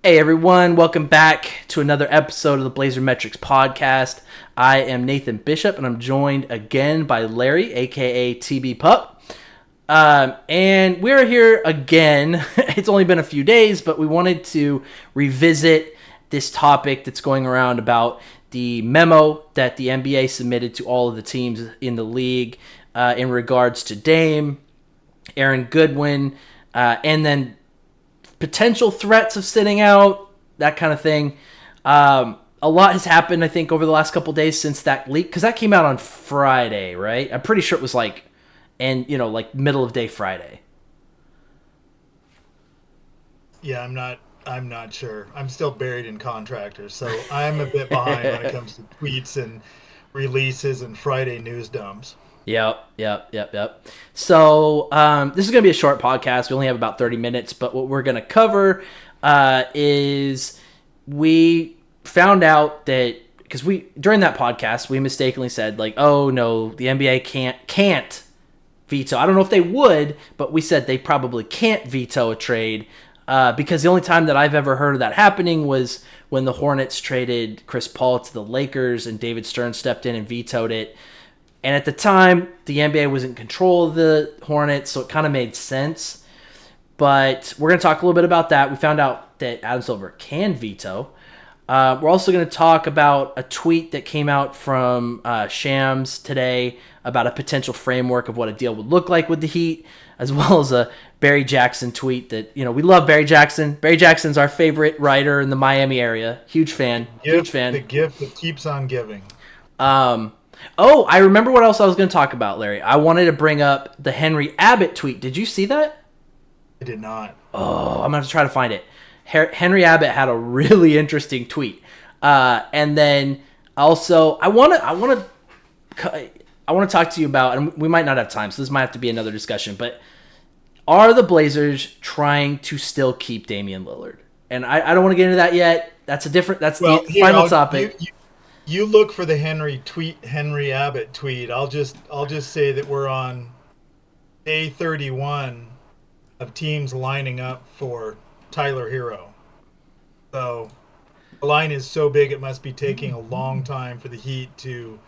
Hey everyone, welcome back to another episode of the Blazer Metrics podcast. I am Nathan Bishop and I'm joined again by Larry, aka TB Pup. And we're here again. It's only been a few days, but we wanted to revisit this topic that's going around about the memo that the NBA submitted to all of the teams in the league in regards to Dame, Aaron Goodwin, and then potential threats of sitting out, that kind of thing. A lot has happened, I think, over the last couple days since that leak, because that came out on Friday, right? I'm pretty sure it was like middle of day Friday. Yeah, I'm not sure. I'm still buried in contractors, so I'm a bit behind when it comes to tweets and releases and Friday news dumps. Yep. So this is going to be a short podcast. We only have about 30 minutes, but what we're going to cover is we found out that, because during that podcast, we mistakenly said, like, oh, no, the NBA can't veto. I don't know if they would, but we said they probably can't veto a trade because the only time that I've ever heard of that happening was when the Hornets traded Chris Paul to the Lakers and David Stern stepped in and vetoed it. And at the time, the NBA was in control of the Hornets, so it kind of made sense. But we're going to talk a little bit about that. We found out that Adam Silver can veto. We're also going to talk about a tweet that came out from Shams today about a potential framework of what a deal would look like with the Heat, as well as a Barry Jackson tweet that, we love Barry Jackson. Barry Jackson's our favorite writer in the Miami area. Huge fan. The gift that keeps on giving. Oh, I remember what else I was going to talk about, Larry. I wanted to bring up the Henry Abbott tweet. Did you see that? I did not. Oh, I'm going to have to try to find it. Henry Abbott had a really interesting tweet. And then also, I want to talk to you about, and we might not have time, so this might have to be another discussion, but are the Blazers trying to still keep Damian Lillard? And I don't want to get into that yet. That's the final topic. You look for the Henry Abbott tweet. I'll just say that we're on day 31 of teams lining up for Tyler Hero. So the line is so big it must be taking a long time for the Heat to,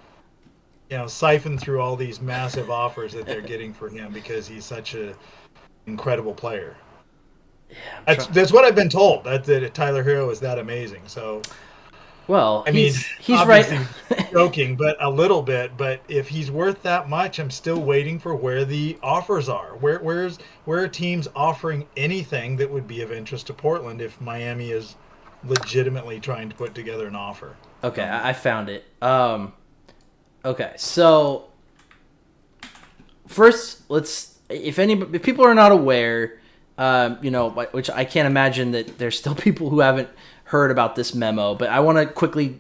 siphon through all these massive offers that they're getting for him because he's such an incredible player. Yeah, that's what I've been told. That Tyler Hero is that amazing. So. Well, I mean, he's right. Joking, but a little bit. But if he's worth that much, I'm still waiting for where the offers are. Where are teams offering anything that would be of interest to Portland if Miami is legitimately trying to put together an offer? Okay, I found it. Okay, so first, if people are not aware, which I can't imagine that there's still people who haven't heard about this memo, but I want to quickly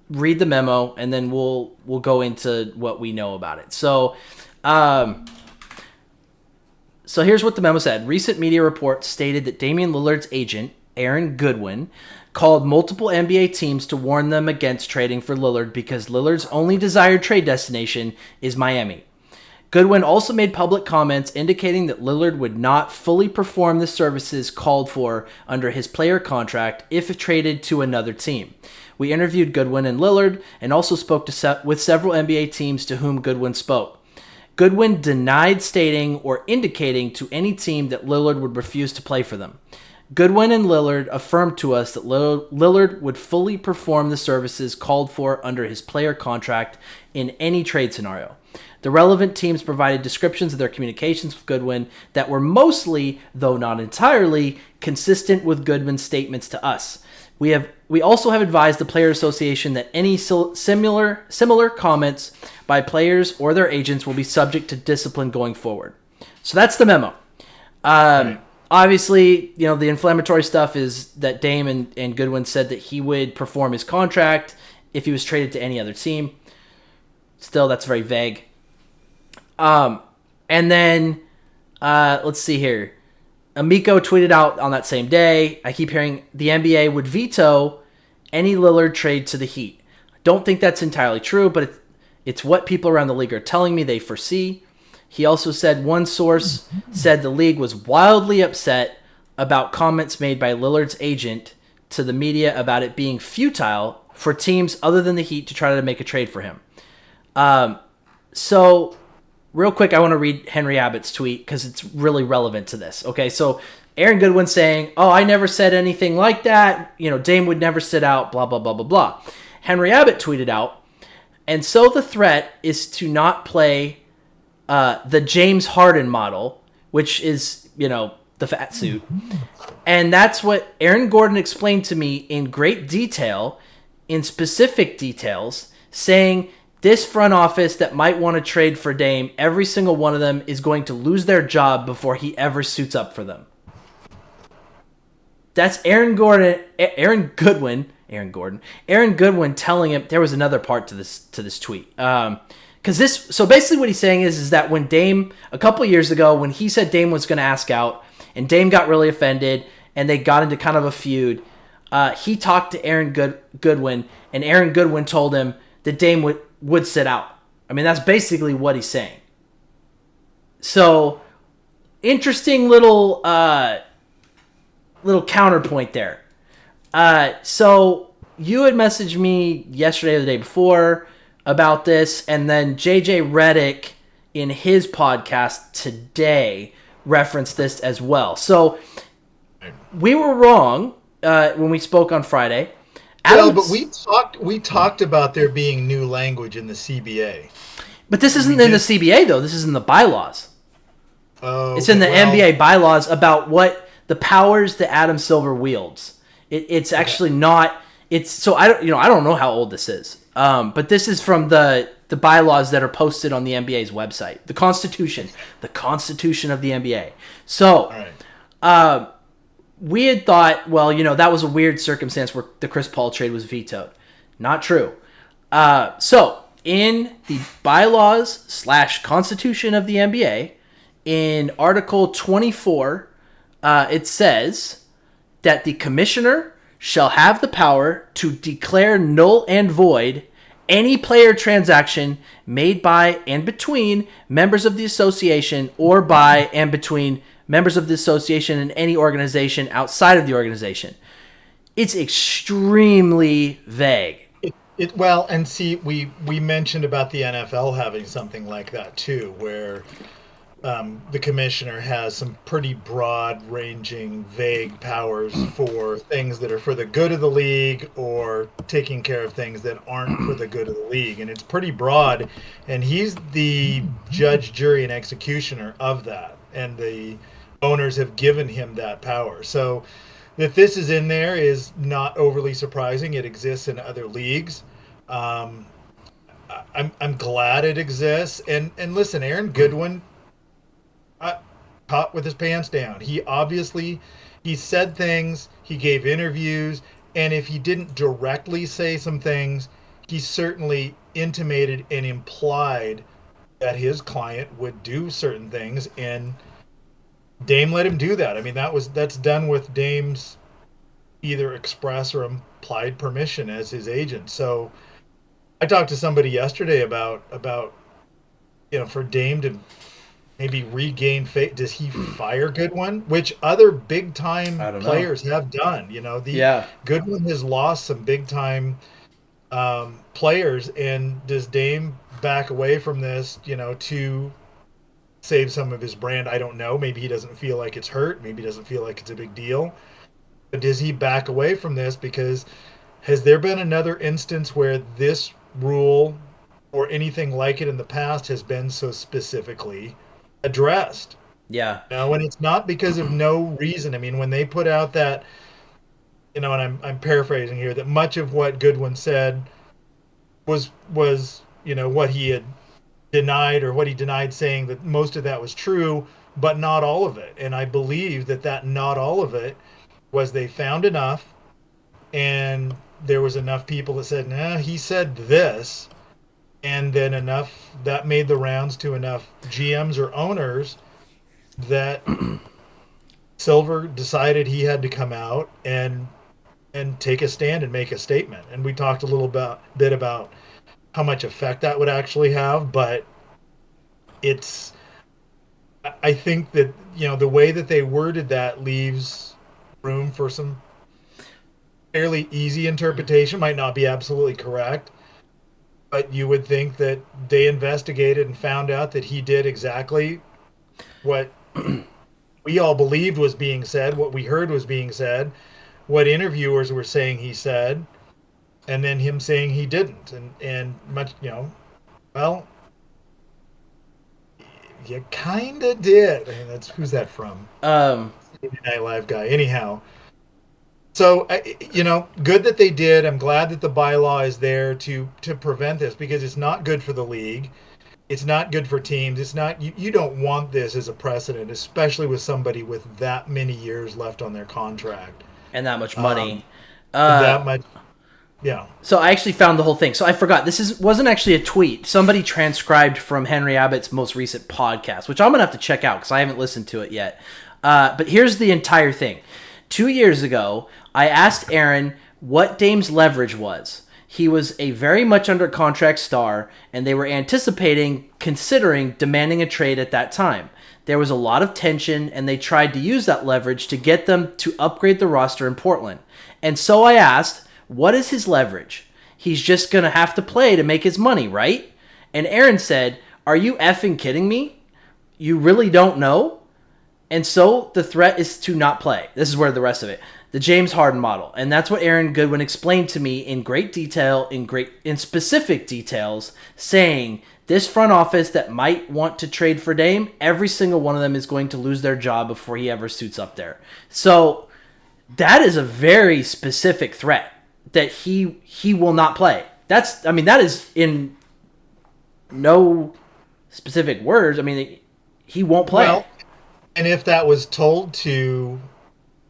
read the memo and then we'll go into what we know about it. So here's what the memo said. Recent media reports stated that Damian Lillard's agent, Aaron Goodwin, called multiple NBA teams to warn them against trading for Lillard because Lillard's only desired trade destination is Miami. Goodwin also made public comments indicating that Lillard would not fully perform the services called for under his player contract if traded to another team. We interviewed Goodwin and Lillard and also spoke with several NBA teams to whom Goodwin spoke. Goodwin denied stating or indicating to any team that Lillard would refuse to play for them. Goodwin and Lillard affirmed to us that Lillard would fully perform the services called for under his player contract in any trade scenario. The relevant teams provided descriptions of their communications with Goodwin that were mostly, though not entirely, consistent with Goodwin's statements to us. We also have advised the Player Association that any similar comments by players or their agents will be subject to discipline going forward. So that's the memo. Right. Obviously, the inflammatory stuff is that Dame and Goodwin said that he would perform his contract if he was traded to any other team. Still, that's very vague. And then, let's see here. Amico tweeted out on that same day, I keep hearing the NBA would veto any Lillard trade to the Heat. I don't think that's entirely true, but it's what people around the league are telling me they foresee. He also said one source said the league was wildly upset about comments made by Lillard's agent to the media about it being futile for teams other than the Heat to try to make a trade for him. So real quick, I want to read Henry Abbott's tweet because it's really relevant to this. Okay, so Aaron Goodwin saying, "Oh, I never said anything like that. Dame would never sit out, blah, blah, blah, blah, blah." Henry Abbott tweeted out, "And so the threat is to not play the James Harden model, which is, the fat suit. And that's what Aaron Gordon explained to me in great detail, in specific details, saying this front office that might want to trade for Dame, every single one of them is going to lose their job before he ever suits up for them." That's Aaron Goodwin telling him. There was another part to this tweet. So basically what he's saying is that when Dame, a couple years ago, when he said Dame was going to ask out, and Dame got really offended, and they got into kind of a feud, he talked to Aaron Goodwin, and Aaron Goodwin told him that Dame would sit out. I mean, that's basically what he's saying. So, interesting little counterpoint there. So you had messaged me yesterday or the day before about this, and then JJ Redick in his podcast today referenced this as well. So we were wrong when we spoke on Friday. But we talked about there being new language in the CBA. But this isn't in the CBA though. This is in the bylaws. Oh, it's in the NBA bylaws about what the powers that Adam Silver wields. It's actually not. It's so I don't know how old this is. But this is from the bylaws that are posted on the NBA's website. The Constitution of the NBA. So, we had thought, well, that was a weird circumstance where the Chris Paul trade was vetoed. Not true. So, in the bylaws / Constitution of the NBA, in Article 24, it says that the commissioner shall have the power to declare null and void any player transaction made by and between members of the association or by and between members of the association and any organization outside of the organization. It's extremely vague. We mentioned about the NFL having something like that too, where the commissioner has some pretty broad-ranging, vague powers for things that are for the good of the league or taking care of things that aren't for the good of the league. And it's pretty broad, and he's the judge, jury, and executioner of that. And the owners have given him that power. So that this is in there is not overly surprising. It exists in other leagues. I'm glad it exists. And listen, Aaron Goodwin caught with his pants down. He said things, he gave interviews, and if he didn't directly say some things, he certainly intimated and implied that his client would do certain things, and Dame let him do that. I mean, that's done with Dame's either express or implied permission as his agent. So I talked to somebody yesterday about for Dame to maybe regain faith. Does he fire Goodwin? Which other big time players have done? Goodwin has lost some big time players, and does Dame back away from this? To save some of his brand. I don't know. Maybe he doesn't feel like it's hurt. Maybe he doesn't feel like it's a big deal. But does he back away from this? Because has there been another instance where this rule or anything like it in the past has been so specifically addressed? Yeah. And it's not because of no reason. I mean, when they put out that, and I'm paraphrasing here, that much of what Goodwin said was what he had denied, or what he denied saying, that most of that was true, but not all of it. And I believe that not all of it was they found enough, and there was enough people that said, nah, he said this, and then enough that made the rounds to enough GMs or owners that Silver decided he had to come out and take a stand and make a statement. And we talked a little bit about how much effect that would actually have, but I think that the way that they worded that leaves room for some fairly easy interpretation, might not be absolutely correct, but you would think that they investigated and found out that he did exactly what we all believed was being said, what we heard was being said, what interviewers were saying he said, and then him saying he didn't. And much, well, you kind of did. I mean, who's that from? Saturday Night Live guy. Anyhow, so good that they did. I'm glad that the bylaw is there to prevent this, because it's not good for the league. It's not good for teams. It's not you don't want this as a precedent, especially with somebody with that many years left on their contract and that much money. That much, yeah. So I actually found the whole thing. So I forgot. Wasn't actually a tweet. Somebody transcribed from Henry Abbott's most recent podcast, which I'm gonna have to check out because I haven't listened to it yet. But here's the entire thing. 2 years ago, I asked Aaron what Dame's leverage was. He was a very much under contract star, and they were considering demanding a trade at that time. There was a lot of tension, and they tried to use that leverage to get them to upgrade the roster in Portland. And so I asked, what is his leverage? He's just going to have to play to make his money, right? And Aaron said, are you effing kidding me? You really don't know? And so the threat is to not play. This is where the rest of it. The James Harden model. And that's what Aaron Goodwin explained to me in great detail, in specific details, saying this front office that might want to trade for Dame, every single one of them is going to lose their job before he ever suits up there. So that is a very specific threat that he will not play. That is in no specific words. I mean, he won't play. Well, and if that was told to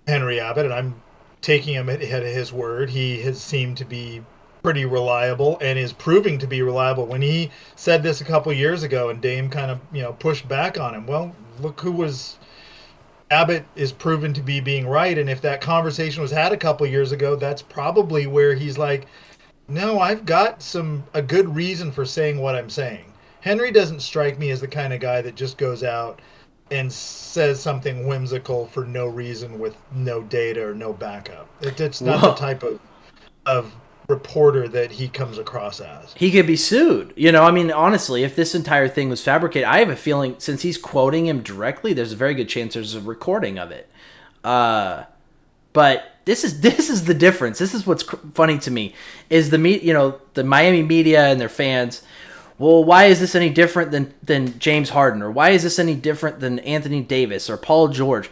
Henry Abbott, and I'm taking him at his word, he has seemed to be pretty reliable and is proving to be reliable. When he said this a couple years ago and Dame kind of, pushed back on him, well, look who was Abbott is proven to be being right. And if that conversation was had a couple years ago, that's probably where he's like, no, I've got a good reason for saying what I'm saying. Henry doesn't strike me as the kind of guy that just goes out and says something whimsical for no reason with no data or no backup. It's not the type of reporter that he comes across as. He could be sued. Honestly, if this entire thing was fabricated, I have a feeling since he's quoting him directly, there's a very good chance there's a recording of it. But this is the difference. This is what's funny to me is the Miami media and their fans. Well, why is this any different than James Harden? Or why is this any different than Anthony Davis or Paul George?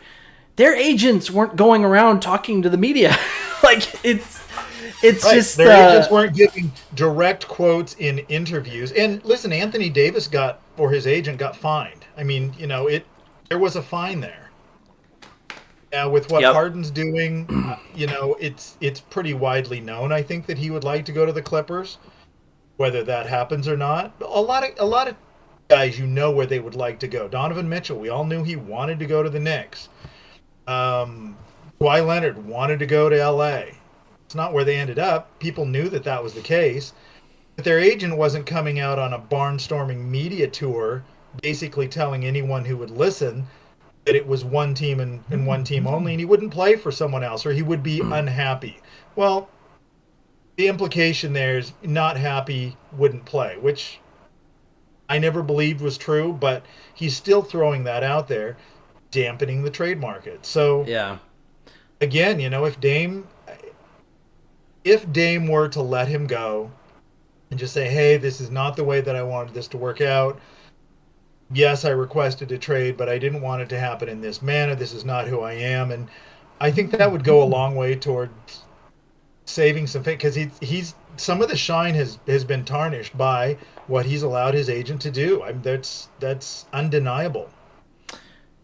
Their agents weren't going around talking to the media. It's right. Just... Their agents weren't giving direct quotes in interviews. And listen, Anthony Davis his agent got fined. I mean, there was a fine there. Now, with what Harden's doing, it's pretty widely known, I think, that he would like to go to the Clippers. Whether that happens or not, a lot of guys where they would like to go. Donovan Mitchell, we all knew he wanted to go to the Knicks. Kawhi Leonard wanted to go to L.A. It's not where they ended up. People knew that was the case, but their agent wasn't coming out on a barnstorming media tour, basically telling anyone who would listen that it was one team and one team only, and he wouldn't play for someone else, or he would be unhappy. Well, the implication there is not happy, wouldn't play, which I never believed was true, but he's still throwing that out there, dampening the trade market. So, yeah. Again, if Dame were to let him go and just say, hey, this is not the way that I wanted this to work out. Yes, I requested a trade, but I didn't want it to happen in this manner. This is not who I am. And I think that would go a long way toward saving some face, because he's some of the shine has been tarnished by what he's allowed his agent to do. That's undeniable.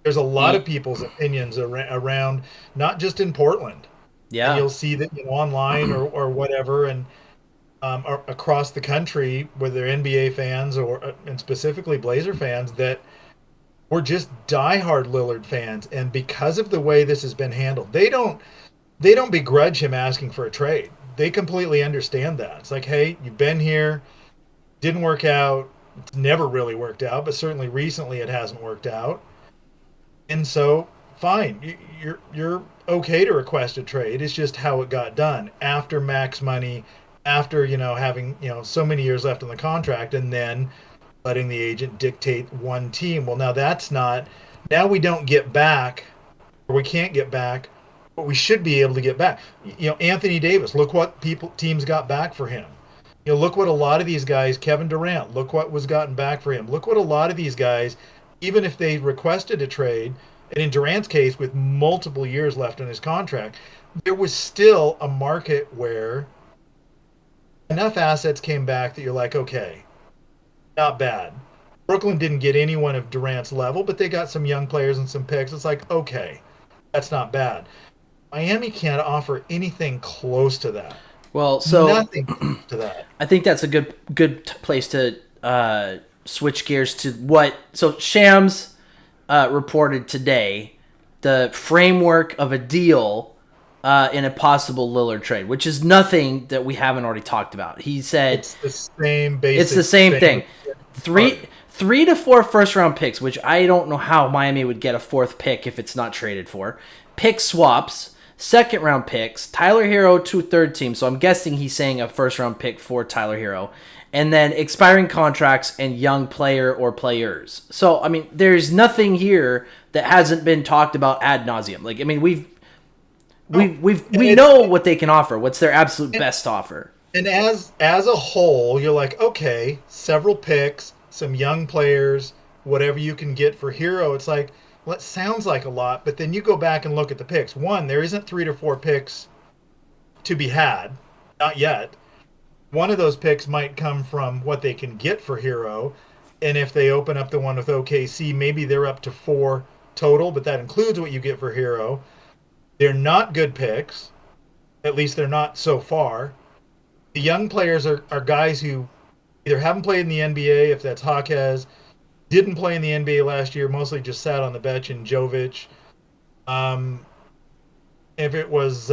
There's a lot of people's opinions around, not just in Portland. Yeah, and you'll see that online or whatever, and across the country, whether they're NBA fans and specifically Blazer fans, that were just diehard Lillard fans, and because of the way this has been handled, they don't begrudge him asking for a trade. They completely understand that. It's like, hey, you've been here, didn't work out. It's never really worked out, but certainly recently it hasn't worked out. And so fine. You're okay to request a trade. It's just how it got done after max money, after having so many years left on the contract, and then letting the agent dictate one team. Well, now that's not. Now we don't get back, or we can't get back, but we should be able to get back. Anthony Davis. Look what teams got back for him. Look what a lot of these guys. Kevin Durant. Look what was gotten back for him. Look what a lot of these guys, even if they requested a trade, and in Durant's case, with multiple years left on his contract, there was still a market where enough assets came back that you're like, okay, not bad. Brooklyn didn't get anyone of Durant's level, but they got some young players and some picks. It's like, okay, that's not bad. Miami can't offer anything close to that. Well, so nothing close to that. I think that's a good place to switch gears to what. So Shams reported today the framework of a deal in a possible Lillard trade, which is nothing that we haven't already talked about. He said it's the same basic. It's the same thing. 3 to 4 first round picks, which I don't know how Miami would get a fourth pick if it's not traded for. Pick swaps, second round picks, Tyler Hero to third team. So I'm guessing he's saying a first round pick for Tyler Hero. And then expiring contracts and young player or players. So, I mean, there's nothing here that hasn't been talked about ad nauseum. Like, I mean, we know what they can offer. What's their absolute best offer? And as a whole, you're like, okay, several picks, some young players, whatever you can get for Hero. It's like, well, it sounds like a lot, but then you go back and look at the picks. One, there isn't 3 to 4 picks to be had, not yet. One of those picks might come from what they can get for Hero, and if they open up the one with OKC, maybe they're up to 4 total, but that includes what you get for Hero. They're not good picks. At least they're not so far. The young players are guys who either haven't played in the NBA, if that's Jaquez, didn't play in the NBA last year, mostly just sat on the bench in Jovic. If it was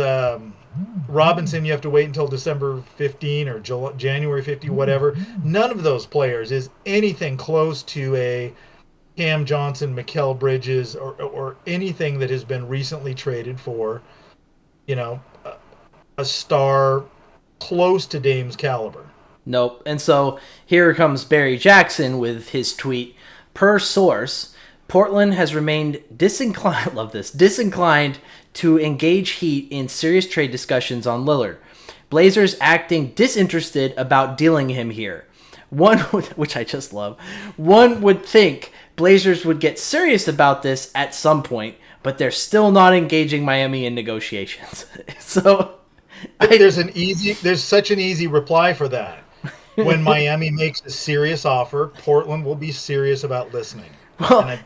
Robinson, you have to wait until December 15 or January 15, whatever. None of those players is anything close to a Cam Johnson, Mikal Bridges, or anything that has been recently traded for, a star close to Dame's caliber. Nope. And so here comes Barry Jackson with his tweet. Per source, Portland has remained disinclined. Love this. Disinclined to engage Heat in serious trade discussions on Lillard. Blazers acting disinterested about dealing him here. Which I just love. One would think Blazers would get serious about this at some point, but they're still not engaging Miami in negotiations. So there's such an easy reply for that. When Miami makes a serious offer, Portland will be serious about listening. Well, and I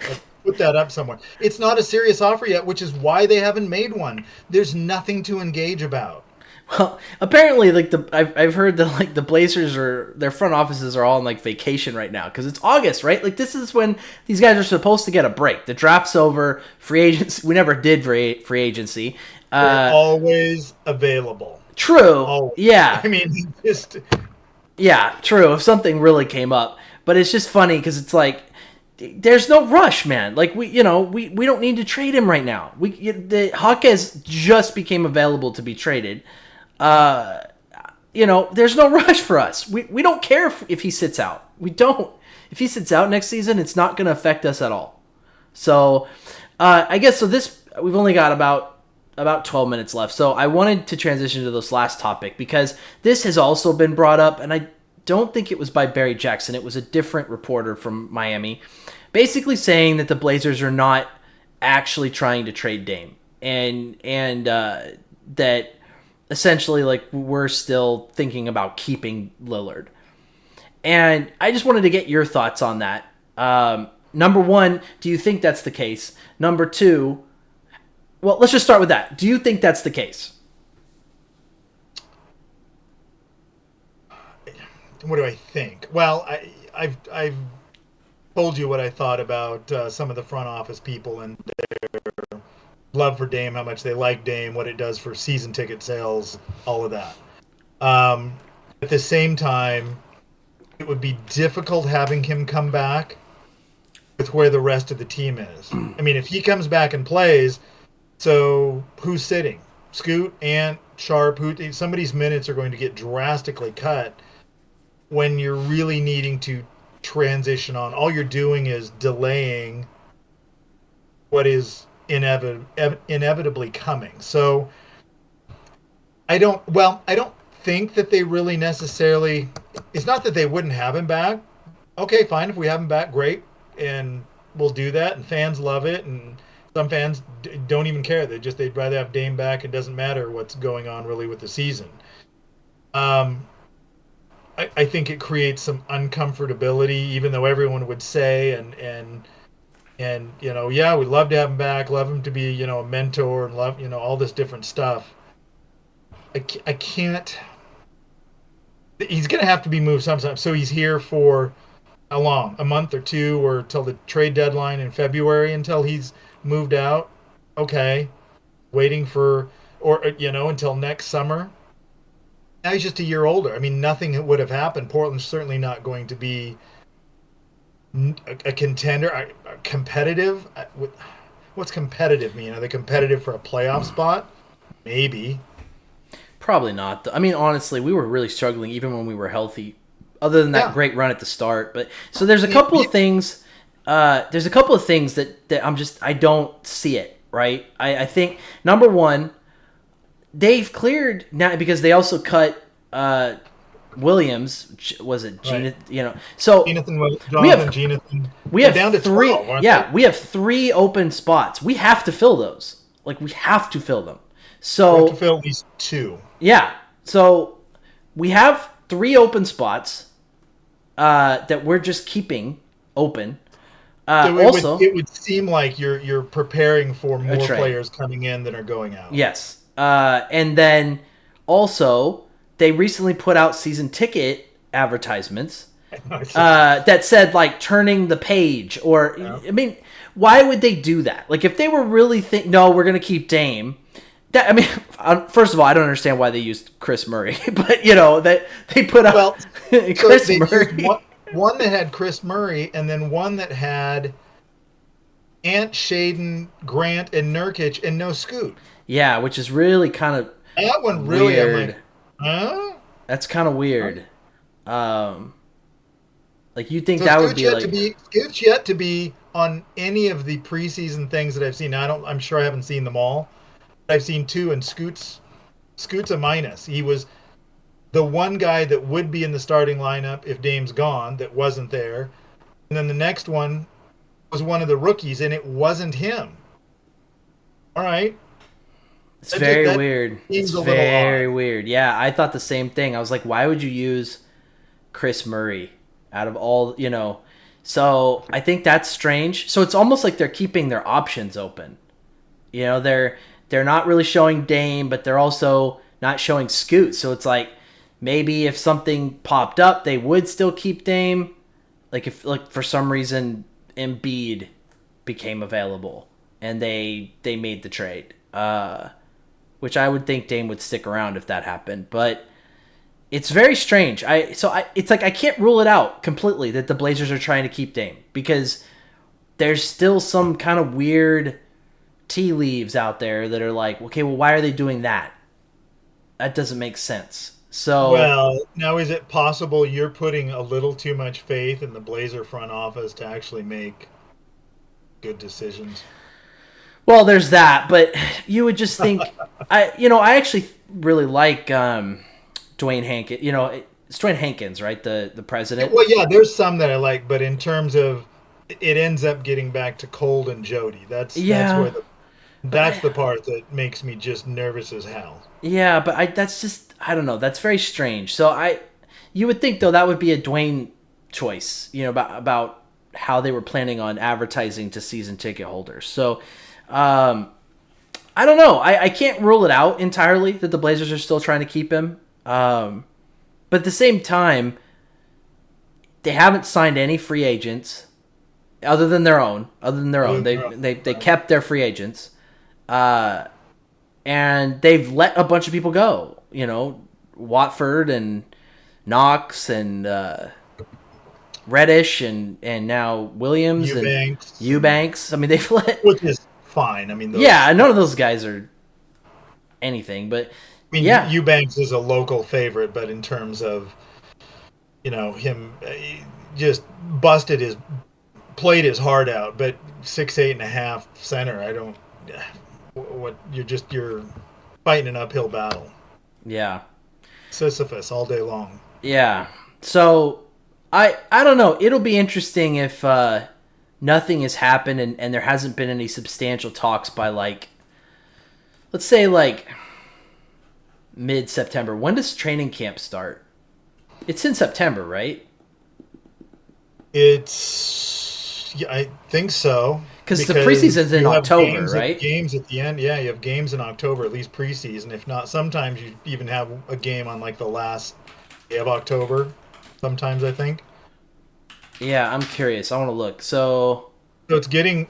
put that up somewhere. It's not a serious offer yet, which is why they haven't made one. There's nothing to engage about. Well, apparently, I've heard that the Blazers their front offices are all on vacation right now because it's August, right? This is when these guys are supposed to get a break. The draft's over. Free agency. We never did free agency. They're always available. True. Always. Yeah. I mean, just. Yeah, true. If something really came up, but it's just funny because it's there's no rush, man. We don't need to trade him right now. The Jaquez just became available to be traded. There's no rush for us. We don't care if he sits out. We don't. If he sits out next season, it's not going to affect us at all. So, I guess we've only got about 12 minutes left. So I wanted to transition to this last topic because this has also been brought up, and I don't think it was by Barry Jackson. It was a different reporter from Miami, basically saying that the Blazers are not actually trying to trade Dame, and that essentially we're still thinking about keeping Lillard. And I just wanted to get your thoughts on that. Number one, do you think that's the case? Number two, well, let's just start with that. Do you think that's the case? What do I think? Well, I've told you what I thought about some of the front office people and their love for Dame, how much they like Dame, what it does for season ticket sales, all of that. At the same time, it would be difficult having him come back with where the rest of the team is. I mean, if he comes back and plays, so who's sitting? Scoot, Ant, Sharp, somebody's minutes are going to get drastically cut when you're really needing to transition on. All you're doing is delaying what is inevitably coming. So I don't think that they really necessarily, it's not that they wouldn't have him back. Okay, fine. If we have him back, great. And we'll do that. And fans love it. And some fans don't even care. They'd rather have Dame back. It doesn't matter what's going on really with the season. I think it creates some uncomfortability, even though everyone would say, and yeah, we'd love to have him back, love him to be, a mentor, and love, all this different stuff. I can't. He's going to have to be moved sometime. So he's here for how long? A month or two, or till the trade deadline in February until he's moved out. Okay, waiting for, or until next summer. Now he's just a year older. I mean, nothing would have happened. Portland's certainly not going to be a contender, competitive. What's competitive mean? Are they competitive for a playoff spot? Maybe. Probably not. I mean, honestly, we were really struggling even when we were healthy, other than that great run at the start. But so there's a couple of things. There's a couple of things that I don't see it, right? I think, number one, they've cleared now because they also cut Williams. Was it Gina? Right. So we have down to three. 12, Yeah, we have 3 open spots. We have to fill those. Like, we have to fill them. So we have to fill at least 2. Yeah. So we have 3 open spots that we're just keeping open. So it would seem like you're preparing for more players coming in than are going out. Yes. And then also they recently put out season ticket advertisements that said, like, turning the page, or I mean, why would they do that? Like, if they were really no, we're going to keep Dame. That, I mean, first of all, I don't understand why they used Chris Murray, but they put out Chris Murray. One that had Chris Murray, and then one that had Ant, Shaden, Grant, and Nurkic, and no Scoot. Yeah, which is really kind of that one. Really, weird. I'm like, huh? That's kind of weird. Like, you think that would be like Scoot's yet to be on any of the preseason things that I've seen. Now, I'm sure I haven't seen them all. I've seen 2, and Scoot's a minus. He was the one guy that would be in the starting lineup if Dame's gone that wasn't there. And then the next one was one of the rookies, and it wasn't him. All right. It's very weird. It's very weird. Yeah, I thought the same thing. I was like, why would you use Chris Murray out of all, So I think that's strange. So it's almost like they're keeping their options open. They're not really showing Dame, but they're also not showing Scoot. So it's like, maybe if something popped up, they would still keep Dame. Like, if, like, for some reason Embiid became available and they made the trade, which I would think Dame would stick around if that happened. But it's very strange. It's like I can't rule it out completely that the Blazers are trying to keep Dame, because there's still some kind of weird tea leaves out there that are like, okay, well, why are they doing that? That doesn't make sense. So, well, now, is it possible you're putting a little too much faith in the Blazer front office to actually make good decisions? Well, there's that, but you would just think, I actually really like Dwayne Hankins. It's Dwayne Hankins, right? The president. Well, yeah, there's some that I like, but in terms of, it ends up getting back to Cold and Jody. That's where that's the part that makes me just nervous as hell. Yeah, but I don't know. That's very strange. So you would think, though, that would be a Dwayne choice, about how they were planning on advertising to season ticket holders. So, I don't know. I can't rule it out entirely that the Blazers are still trying to keep him. But at the same time, they haven't signed any free agents other than their own. They kept their free agents. And they've let a bunch of people go. Watford and Knox and Reddish and now Williams and Eubanks, Eubanks. I mean, they've let. which is fine. I mean, Yeah, none of those guys are anything, but I mean, yeah, Eubanks is a local favorite, but in terms of him, he just played his heart out. But 6'8.5" center, I don't. What you're fighting an uphill battle. yeah, Sisyphus all day long. yeah. So I don't know. It'll be interesting if nothing has happened and there hasn't been any substantial talks by like, let's say like mid-September. When does training camp start? It's in September, right? I think so. Because the preseason's in you have October, right? Games at the end. Yeah, you have games in October, at least preseason. If not, sometimes you even have a game on like the last day of October. Sometimes I think. Yeah, I'm curious. I want to look. So it's getting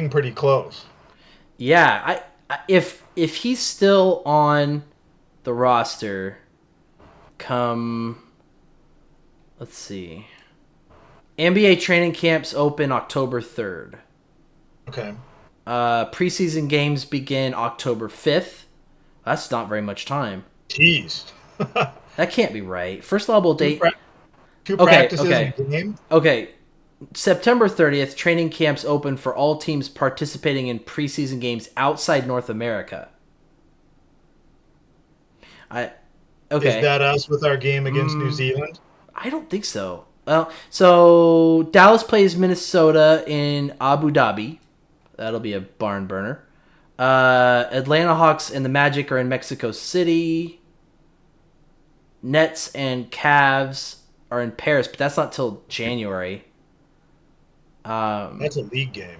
pretty close. yeah, if he's still on the roster, come, let's see. NBA training camps open October 3rd. Okay. Preseason games begin October 5th. That's not very much time. Jeez. That can't be right. First level date. Two practices in a game? Okay. September 30th, training camps open for all teams participating in preseason games outside North America. Okay. Is that us with our game against New Zealand? I don't think so. Well, so Dallas plays Minnesota in Abu Dhabi. That'll be a barn burner. Atlanta Hawks and the Magic are in Mexico City. Nets and Cavs are in Paris, but that's not till January. That's a league game.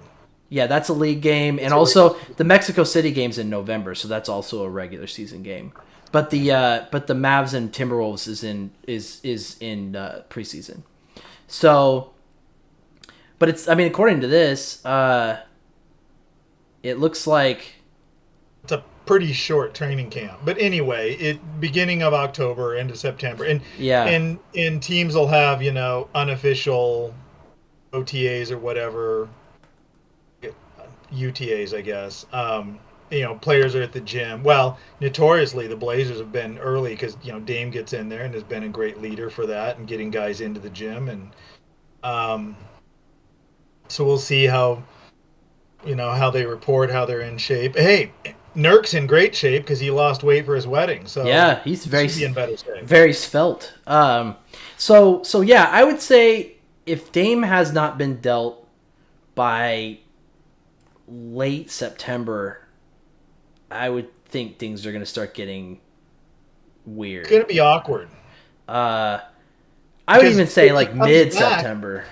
Yeah, that's a league game, and also the Mexico City game's in November, so that's also a regular season game. But the Mavs and Timberwolves is in preseason. So, but it's, I mean, according to this, it looks like it's a pretty short training camp. But anyway, beginning of October, end of September, and yeah, and teams will have unofficial OTAs or whatever, UTAs, I guess. Players are at the gym. Well, notoriously, the Blazers have been early because Dame gets in there and has been a great leader for that and getting guys into the gym, and so we'll see how they report, how they're in shape. Hey, Nurk's in great shape because he lost weight for his wedding. So yeah, he's very in better shape. Very svelte. So yeah, I would say if Dame has not been dealt by late September, I would think things are going to start getting weird. It's going to be awkward. I would even say like mid-September.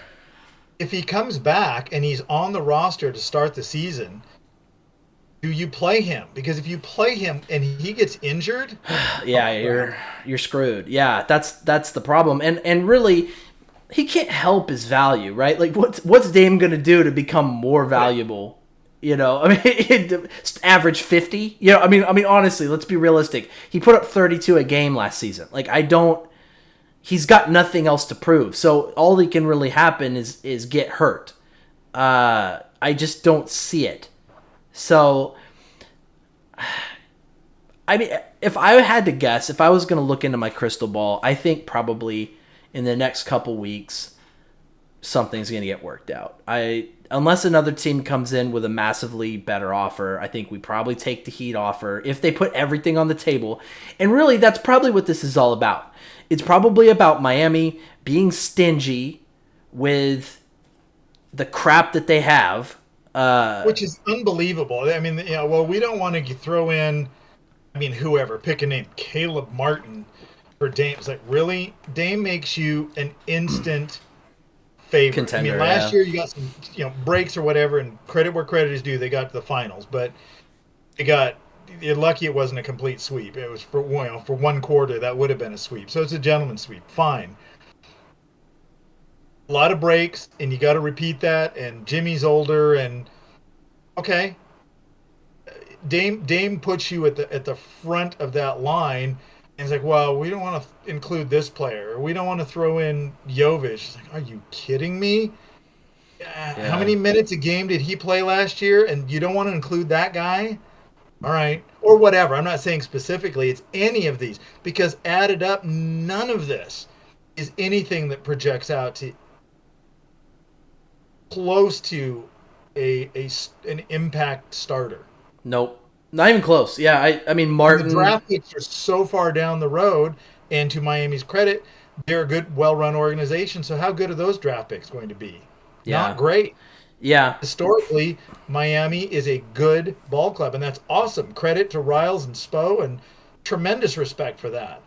If he comes back and he's on the roster to start the season, do you play him? Because if you play him and he gets injured, yeah, you're screwed. Yeah, that's the problem. And really, he can't help his value, right? Like what's Dame going to do to become more valuable? I mean, average 50. I mean, honestly, let's be realistic. He put up 32 a game last season. Like, he's got nothing else to prove. So all that can really happen is get hurt. I just don't see it. So, I mean, if I had to guess, if I was going to look into my crystal ball, I think probably in the next couple weeks, something's going to get worked out. Unless another team comes in with a massively better offer, I think we probably take the Heat offer if they put everything on the table. And really, that's probably what this is all about. It's probably about Miami being stingy with the crap that they have. Which is unbelievable. I mean, we don't want to throw in, whoever, pick a name, Caleb Martin for Dame. It's like, really? Dame makes you an instant favorite. Contender, last year you got some breaks or whatever, and credit where credit is due, they got to the finals, but you're lucky it wasn't a complete sweep. It was for one quarter that would have been a sweep. So it's a gentleman's sweep. Fine. A lot of breaks, and you got to repeat that. And Jimmy's older, and okay. Dame puts you at the front of that line And it's like, well, we don't want to include this player, or we don't want to throw in Jovic. It's like, are you kidding me? How Yeah. many minutes a game did he play last year? And you don't want to include that guy? All right. Or whatever. I'm not saying specifically it's any of these, because added up, none of this is anything that projects out to close to an impact starter. Nope. Not even close. Yeah, I mean And the Martin. draft picks are so far down the road, and to Miami's credit, they're a good, well-run organization. So how good are those draft picks going to be? Not Yeah. great. Yeah. Historically, Miami is a good ball club, and that's awesome. Credit to Riles and Spo, and tremendous respect for that.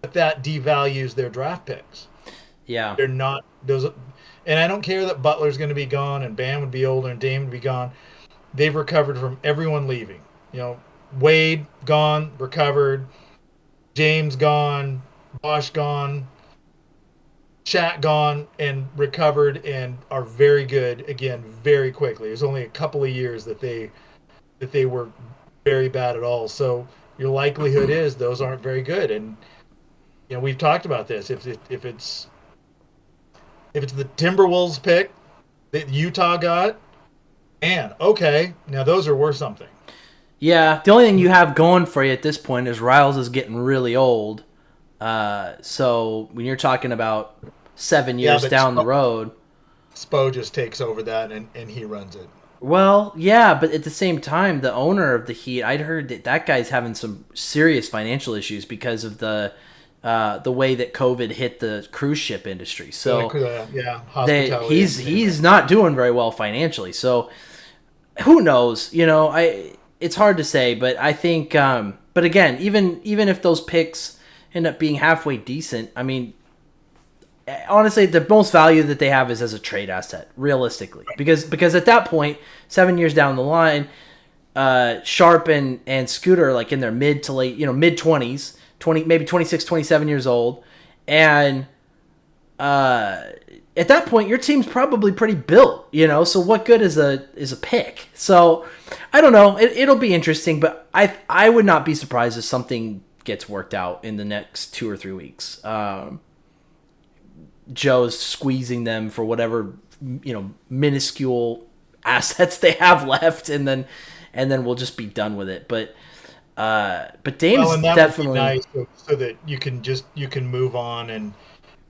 But that devalues their draft picks. Yeah. They're not those, and I don't care that Butler's going to be gone, and Bam would be older, and Dame would be gone. They've recovered from everyone leaving. Wade gone, recovered. James gone, Bosch gone, Chat gone, and recovered, and are very good again very quickly. It was only a couple of years that they were very bad at all. So your likelihood is those aren't very good. And we've talked about this. If it's the Timberwolves pick that Utah got, man, okay, now those are worth something. Yeah. The only thing you have going for you at this point is Riles is getting really old. So when you're talking about 7 Yeah, years but down the road, Spo just takes over that, and he runs it. well, yeah, but at the same time, the owner of the Heat, I'd heard that guy's having some serious financial issues because of the way that COVID hit the cruise ship industry. So Yeah, hospitality. he's not doing very well financially. So who knows? It's hard to say, but I think. But again, even if those picks end up being halfway decent, I mean, honestly, the most value that they have is as a trade asset, realistically, because at that point, 7 years down the line, Sharp and Scooter are like in their mid to late, mid 20s, 20 maybe 26, 27 years old, and at that point, your team's probably pretty built, So what good is a pick? So I don't know. It'll be interesting, but I would not be surprised if something gets worked out in the next 2 or 3 weeks. Joe's squeezing them for whatever minuscule assets they have left, and then we'll just be done with it. But Dame's And that definitely would be nice, so that you can move on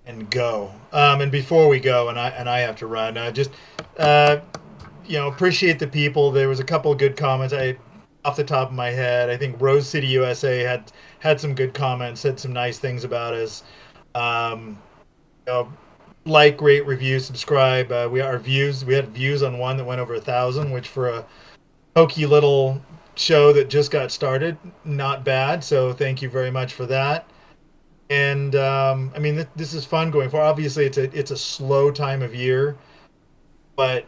and go. And before we go, and I have to run. Just appreciate the people. There was a couple of good comments. Off the top of my head, I think Rose City USA had some good comments, said some nice things about us. Like, rate, review, subscribe. We had views on one that went over 1,000, which for a pokey little show that just got started, not bad. So thank you very much for that. And I mean, this is fun going forward. Obviously, it's a slow time of year, but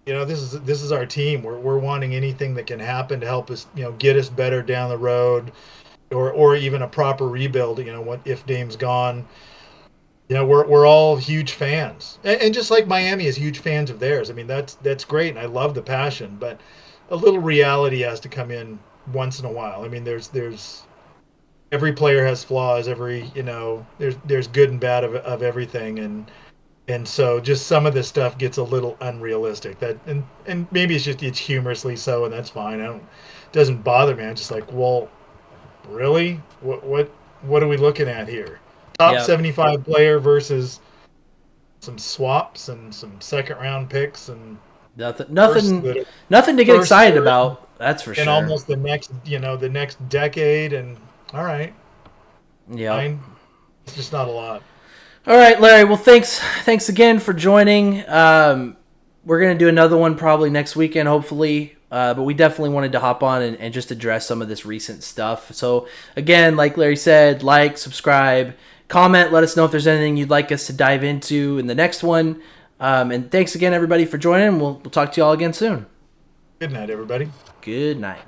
this is our team. We're wanting anything that can happen to help us, get us better down the road, or even a proper rebuild. What if Dame's gone? We're all huge fans, and just like Miami is huge fans of theirs. I mean, that's great, and I love the passion, but a little reality has to come in once in a while. I mean, there's every player has flaws. There's good and bad of everything, and so just some of this stuff gets a little unrealistic. And maybe it's humorously so, and that's fine. It doesn't bother me. I'm just like, well, really, what are we looking at here? Top 75 player versus some swaps and some second round picks and nothing to get excited about. That's for sure. And almost the next decade. And all right, yeah, it's just not a lot. All right, Larry. Well, thanks again for joining. We're gonna do another one probably next weekend, hopefully. But we definitely wanted to hop on and just address some of this recent stuff. So again, like Larry said, like, subscribe, comment, let us know if there's anything you'd like us to dive into in the next one. And thanks again, everybody, for joining. We'll talk to you all again soon. Good night, everybody. Good night.